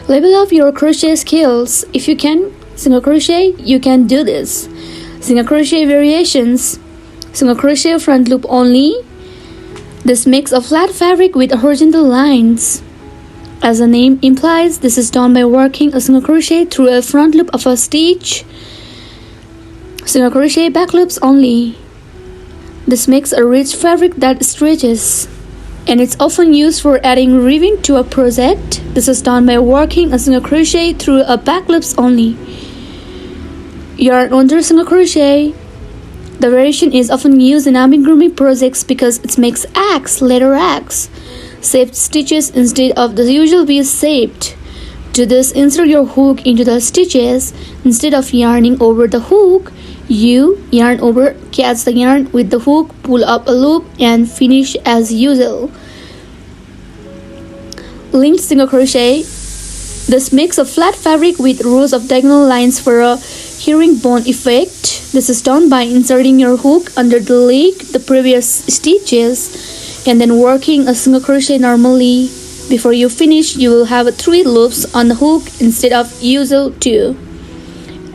Level up your crochet skills. If you can single crochet, you can do this. Single crochet variations. Single crochet front loop only. This makes a flat fabric with horizontal lines. As the name implies, this is done by working a single crochet through a front loop of a stitch. Single crochet back loops only. This makes a rich fabric that stretches, and it's often used for adding ribbing to a project. This is done by working a single crochet through a back loops only. Yarn under single crochet. The variation is often used in amigurumi projects because it makes letter X, shaped stitches instead of the usual V shaped. To this, insert your hook into the stitches. Instead of yarning over the hook, you yarn over, catch the yarn with the hook, pull up a loop, and finish as usual. Linked single crochet. This makes a flat fabric with rows of diagonal lines for a herringbone effect. This is done by inserting your hook under the leg, the previous stitches, and then working a single crochet normally. Before you finish, you will have 3 loops on the hook instead of usual 2.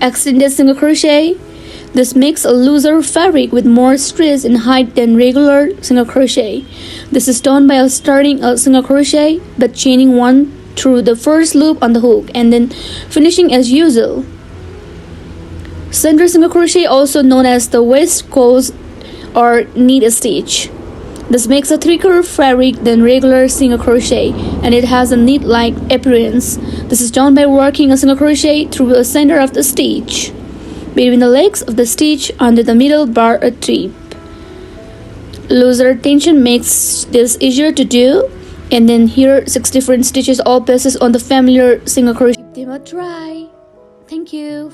Extended single crochet. This makes a looser fabric with more stretch in height than regular single crochet. This is done by starting a single crochet but chaining one through the first loop on the hook and then finishing as usual. Center single crochet, also known as the waist close or knit stitch. This makes a thicker fabric than regular single crochet, and it has a knit-like appearance. This is done by working a single crochet through the center of the stitch, between the legs of the stitch under the middle bar or trip. Looser tension makes this easier to do, and then here 6 different stitches all based on the familiar single crochet. Give them a try. Thank you.